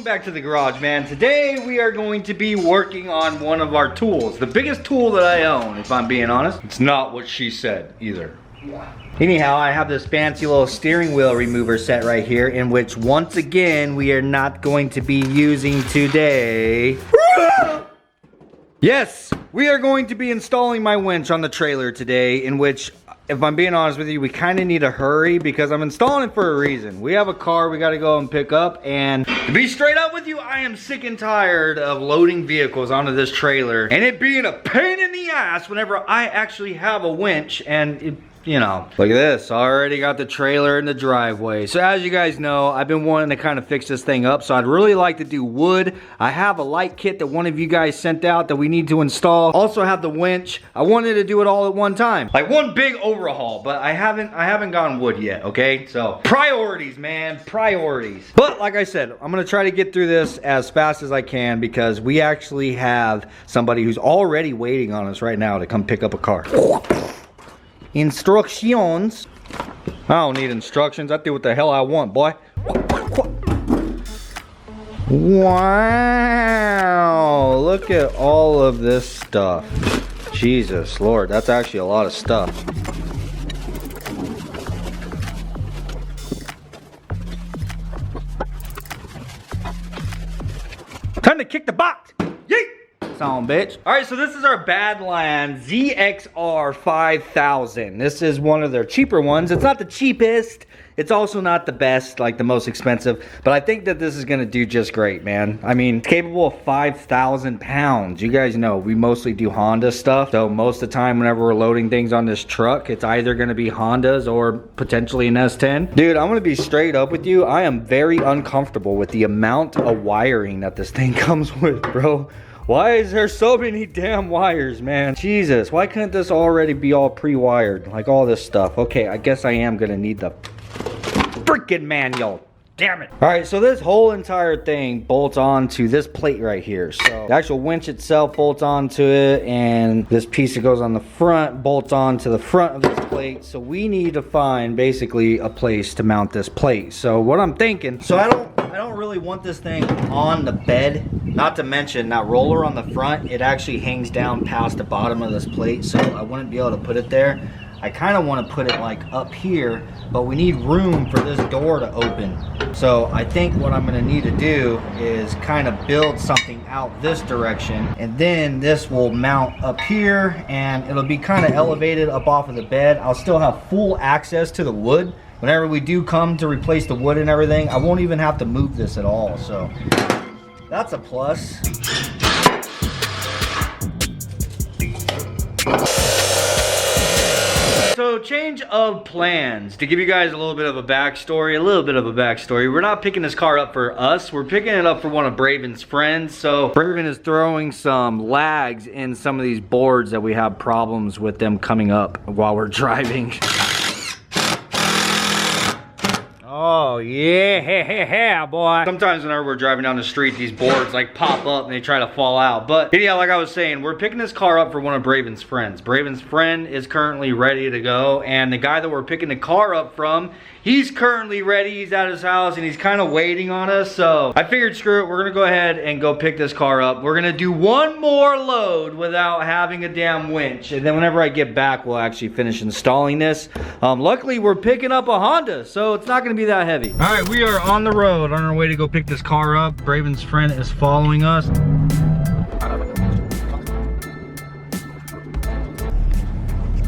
back to the garage, man. Today we are going to be working on one of our tools. The biggest tool that I own, if I'm being honest. It's not what she said either. Anyhow, I have this fancy little steering wheel remover set right here, in which once again we are not going to be using today. Yes, we are going to be installing my winch on the trailer today, in which, if I'm being honest with you, we kind of need to hurry because I'm installing it for a reason. We have a car we got to go and pick up, and to be straight up with you, I am sick and tired of loading vehicles onto this trailer and it being a pain in the ass whenever I actually have a winch and it, you know, look at this. I already got the trailer in the driveway. So as you guys know, I've been wanting to kind of fix this thing up. So I'd really like to do wood. I have a light kit that one of you guys sent out that we need to install. Also have the winch. I wanted to do it all at one time. Like one big overhaul, but I haven't gone wood yet, okay? So priorities, man, priorities. But like I said, I'm gonna try to get through this as fast as I can because we actually have somebody who's already waiting on us right now to come pick up a car. Instructions. I don't need instructions. I do what the hell I want, boy. Wow. Look at all of this stuff. Jesus Lord, that's actually a lot of stuff. Time to kick the box. Yeet. Sound bitch. All right, so this is our Badland ZXR 5000. This is one of their cheaper ones. It's not the cheapest. It's also not the best, like the most expensive, but I think that this is gonna do just great, man. I mean, it's capable of 5,000 pounds. You guys know we mostly do Honda stuff, so most of the time whenever we're loading things on this truck, it's either gonna be Hondas or potentially an S10. Dude, I'm gonna be straight up with you. I am very uncomfortable with the amount of wiring that this thing comes with, bro. Why is there so many damn wires, man? Jesus, why couldn't this already be all pre-wired? Like all this stuff. Okay, I guess I am gonna need the freaking manual. Damn it. All right, so this whole entire thing bolts onto this plate right here. So the actual winch itself bolts onto it, and this piece that goes on the front bolts onto the front of this plate. So we need to find basically a place to mount this plate. So what I'm thinking, so I don't really want this thing on the bed. Not to mention that roller on the front, it actually hangs down past the bottom of this plate, so I wouldn't be able to put it there. I kind of want to put it like up here, but we need room for this door to open. So I think what I'm going to need to do is kind of build something out this direction, and then this will mount up here and it'll be kind of elevated up off of the bed. I'll still have full access to the wood. Whenever we do come to replace the wood and everything, I won't even have to move this at all. So that's a plus. So change of plans. To give you guys a little bit of a backstory, we're not picking this car up for us. We're picking it up for one of Braven's friends. So Braven is throwing some lags in some of these boards that we have problems with them coming up while we're driving. Oh yeah, boy. Sometimes whenever we're driving down the street, these boards like pop up and they try to fall out. But anyhow, like I was saying, we're picking this car up for one of Braven's friends. Braven's friend is currently ready to go, and the guy that we're picking the car up from, he's currently ready. He's at his house and he's kind of waiting on us. So I figured, screw it, we're gonna go ahead and go pick this car up. We're gonna do one more load without having a damn winch, and then whenever I get back, we'll actually finish installing this. Luckily, we're picking up a Honda, so it's not gonna be that heavy. All right, we are on the road on our way to go pick this car up. Braven's friend is following us.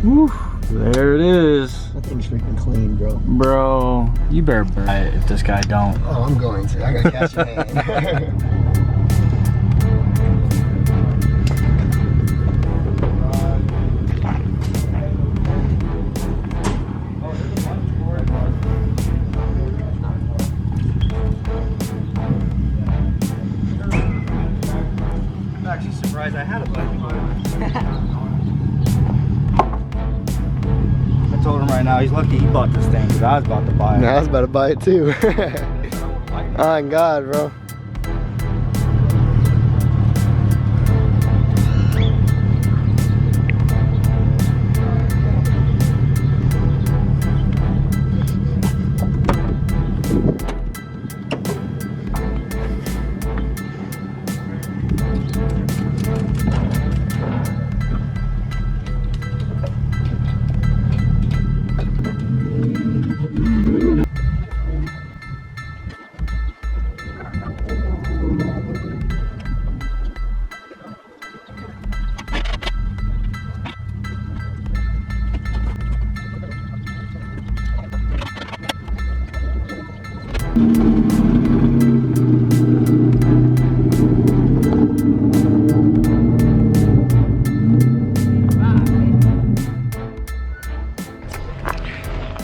Woo, there it is. That thing's freaking clean, bro. Bro, you better buy it if this guy don't. Oh, I'm going to. I gotta catch your hand. I'm actually surprised I had a button. I told him right now, he's lucky he bought this thing because I was about to buy it. No, I was about to buy it too. Oh God, bro.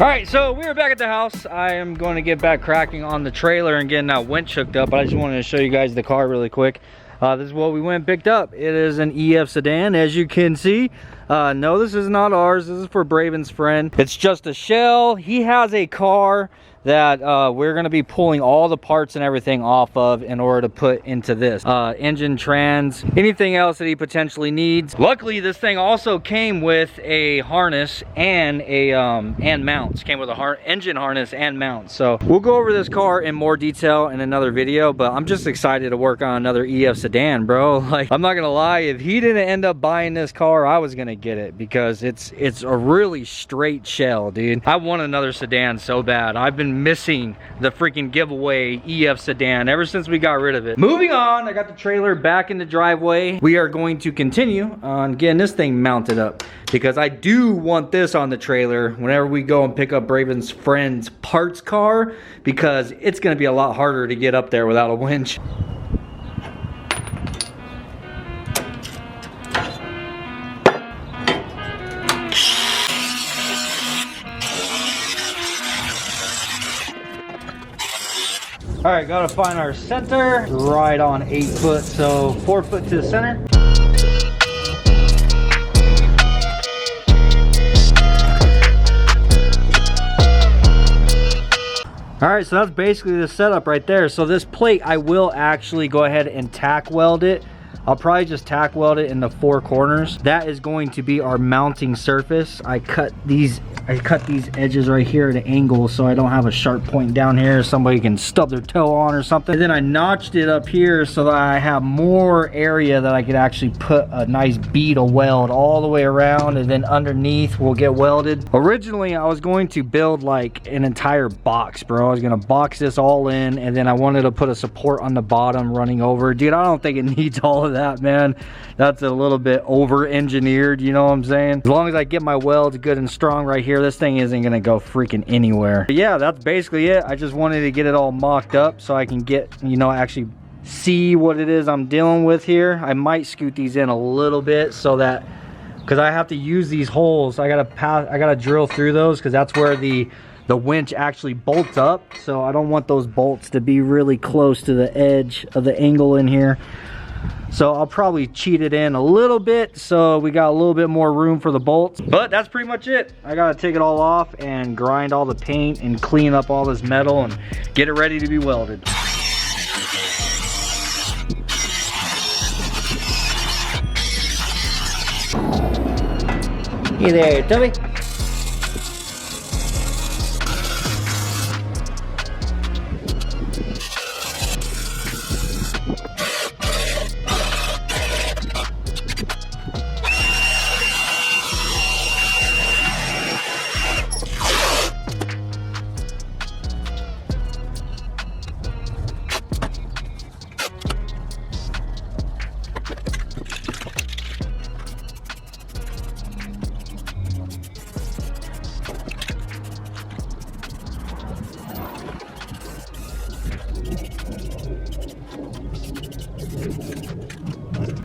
All right, so we are back at the house. I am going to get back cracking on the trailer and getting that winch hooked up, but I just wanted to show you guys the car really quick. This is what we went and picked up. It is an EF Sedan, as you can see. No, this is not ours. This is for Braven's friend. It's just a shell. He has a car that we're going to be pulling all the parts and everything off of in order to put into this. Engine, trans, anything else that he potentially needs. Luckily, this thing also came with a harness and a and mounts. Came with a engine harness and mounts. So we'll go over this car in more detail in another video, but I'm just excited to work on another EF Sedan, bro. Like, I'm not gonna lie, if he didn't end up buying this car, I was gonna get it because it's a really straight shell, dude. I want another sedan so bad. I've been missing the freaking giveaway EF Sedan ever since we got rid of it. Moving on, I got the trailer back in the driveway. We are going to continue on getting this thing mounted up because I do want this on the trailer whenever we go and pick up Braven's friend's parts car, because it's gonna be a lot harder to get up there without a winch. All right, gotta find our center. Right on 8 foot, so 4 foot to the center. All right, so that's basically the setup right there. So this plate, I will actually go ahead and tack weld it. I'll probably just tack weld it in the 4 corners. That is going to be our mounting surface. I cut these edges right here at an angle so I don't have a sharp point down here somebody can stub their toe on or something. And then I notched it up here so that I have more area that I could actually put a nice bead of weld all the way around, and then underneath will get welded. Originally, I was going to build like an entire box, bro. I was gonna box this all in, and then I wanted to put a support on the bottom running over. Dude, I don't think it needs all of that, man. That's a little bit over engineered, you know what I'm saying? As long as I get my welds good and strong right here, this thing isn't gonna go freaking anywhere. But yeah, that's basically it. I just wanted to get it all mocked up so I can get, you know, actually see what it is I'm dealing with here. I might scoot these in a little bit so that, because I have to use these holes, I gotta drill through those, because that's where the winch actually bolts up. So I don't want those bolts to be really close to the edge of the angle in here. So I'll probably cheat it in a little bit so we got a little bit more room for the bolts. But that's pretty much it. I gotta take it all off and grind all the paint and clean up all this metal and get it ready to be welded. Hey there, Toby.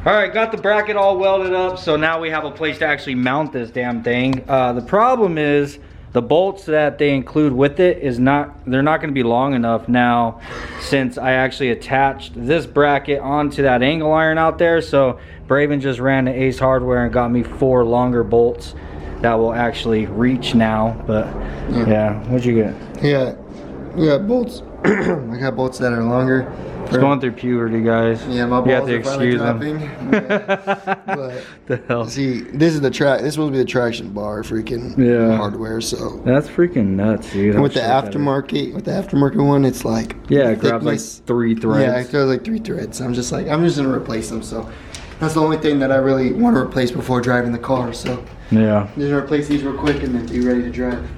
All right, got the bracket all welded up, so now we have a place to actually mount this damn thing. The problem is the bolts that they include with it they're not gonna be long enough now, since I actually attached this bracket onto that angle iron out there. So Braven just ran to Ace Hardware and got me 4 longer bolts that will actually reach now. But yeah, what'd you get? Yeah, we got bolts. I got bolts that are longer. He's going through puberty, guys. Yeah, my balls you have to are excuse dropping. him. But the hell? see, this is the track. This is supposed to be the traction bar, freaking hardware. So that's freaking nuts, dude. And with the aftermarket one, it's like it grabs like 3 threads. Yeah, it throws like 3 threads. I'm just gonna replace them. So that's the only thing that I really want to replace before driving the car. So yeah, just gonna replace these real quick and then be ready to drive.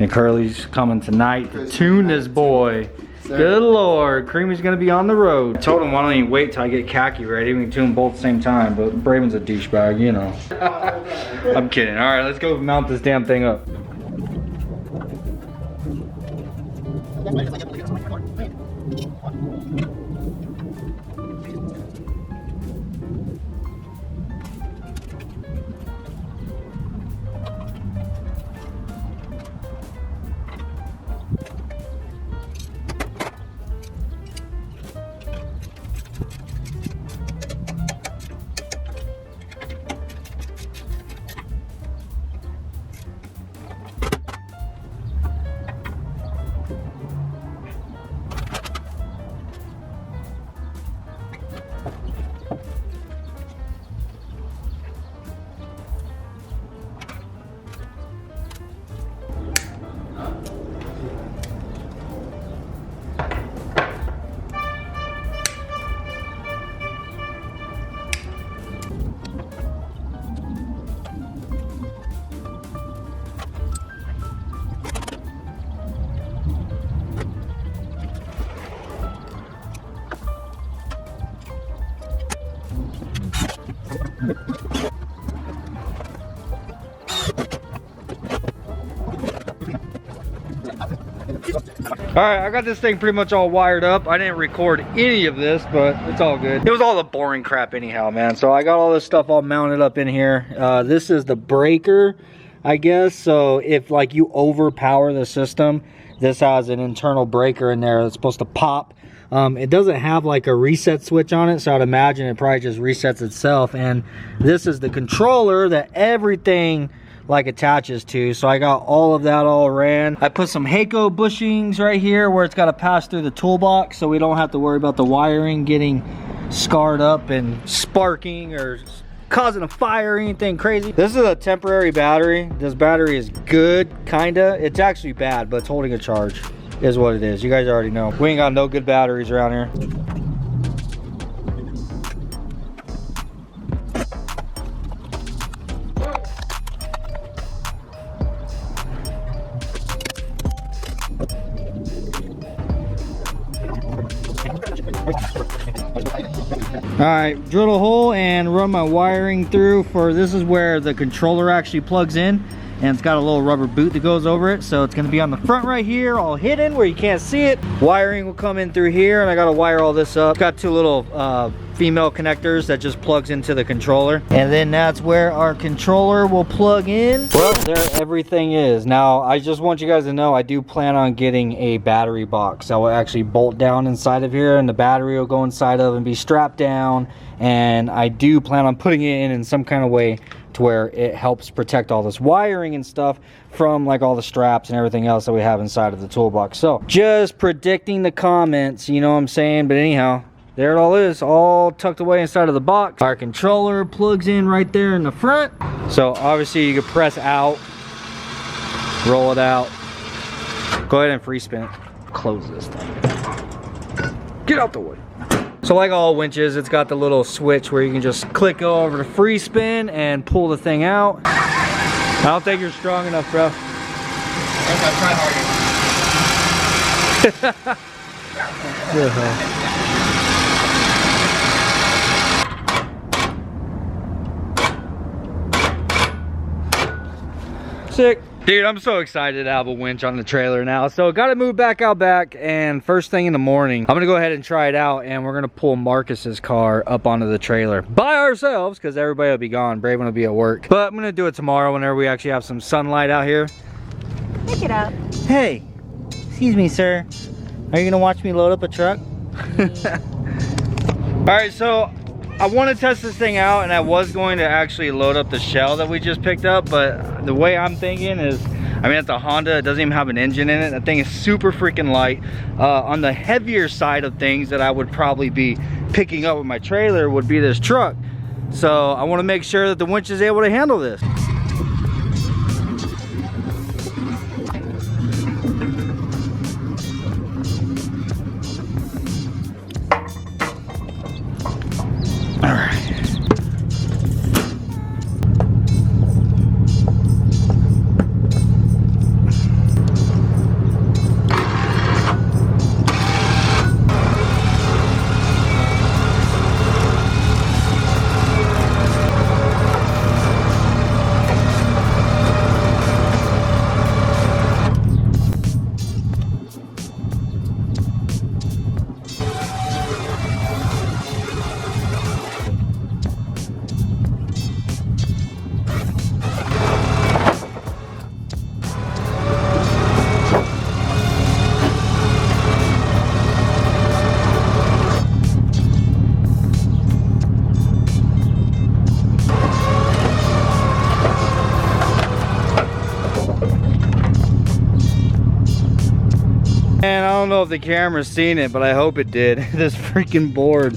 And Curly's coming tonight to tune this boy. Good Lord, Creamy's gonna be on the road. I told him why don't you wait till I get khaki ready. We can tune both at the same time, but Braven's a douchebag, you know. I'm kidding. All right, let's go mount this damn thing up. All right, I got this thing pretty much all wired up. I didn't record any of this, but it's all good. It was all the boring crap anyhow, man. So I got all this stuff all mounted up in here. This is the breaker, I guess. So if like you overpower the system, this has an internal breaker in there that's supposed to pop. It doesn't have like a reset switch on it, so I'd imagine it probably just resets itself. And this is the controller that everything like attaches to. So I got all of that all ran. I put some Heiko bushings right here where it's got to pass through the toolbox, so we don't have to worry about the wiring getting scarred up and sparking or causing a fire or anything crazy. This is a temporary battery. This battery is good, kinda. It's actually bad, but it's holding a charge is what it is. You guys already know. We ain't got no good batteries around here. All right, drill a hole and run my wiring through for, this is where the controller actually plugs in, and it's got a little rubber boot that goes over it, so it's going to be on the front right here, all hidden where you can't see it. Wiring will come in through here, and I got to wire all this up. Got two little female connectors that just plugs into the controller, and then that's where our controller will plug in. Well, there everything is. Now I just want you guys to know I do plan on getting a battery box that will actually bolt down inside of here, and the battery will go inside of and be strapped down, and I do plan on putting it in some kind of way to where it helps protect all this wiring and stuff from like all the straps and everything else that we have inside of the toolbox. So just predicting the comments, you know what I'm saying? But anyhow, there it all is, all tucked away inside of the box. Our controller plugs in right there in the front. So obviously you can press out, roll it out. Go ahead and free spin it. Close this thing. Get out the way. So like all winches, it's got the little switch where you can just click over to free spin and pull the thing out. I don't think you're strong enough, bro. I try harder. Sick. Dude, I'm so excited to have a winch on the trailer now. So got to move back out back, and first thing in the morning, I'm gonna go ahead and try it out, and we're gonna pull Marcus's car up onto the trailer by ourselves because everybody will be gone. Braven will be at work, but I'm gonna do it tomorrow whenever we actually have some sunlight out here. Pick it up. Hey, excuse me, sir. Are you gonna watch me load up a truck? All right, so I want to test this thing out, and I was going to actually load up the shell that we just picked up, but the way I'm thinking is, I mean, it's a Honda, it doesn't even have an engine in it. That thing is super freaking light. On the heavier side of things that I would probably be picking up with my trailer would be this truck. So I want to make sure that the winch is able to handle this. All right. And I don't know if the camera's seen it, but I hope it did. This freaking board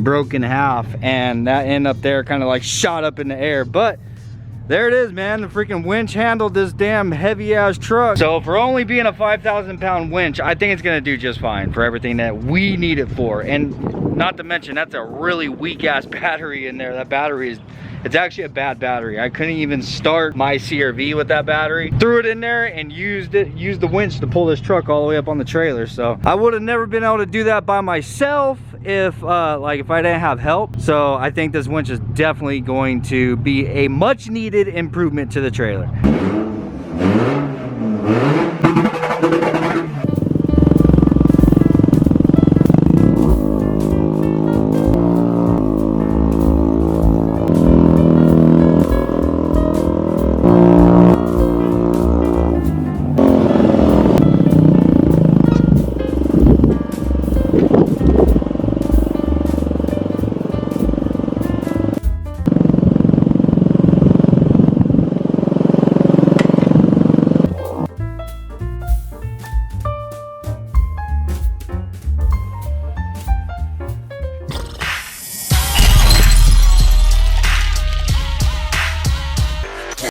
broke in half, and that end up there kind of like shot up in the air. But there it is, man. The freaking winch handled this damn heavy ass truck. So for only being a 5,000 pound winch, I think it's gonna do just fine for everything that we need it for. And not to mention, that's a really weak ass battery in there. That battery is, it's actually a bad battery. I couldn't even start my CRV with that battery. Threw it in there and used the winch to pull this truck all the way up on the trailer. So I would have never been able to do that by myself if I didn't have help. So I think this winch is definitely going to be a much needed improvement to the trailer.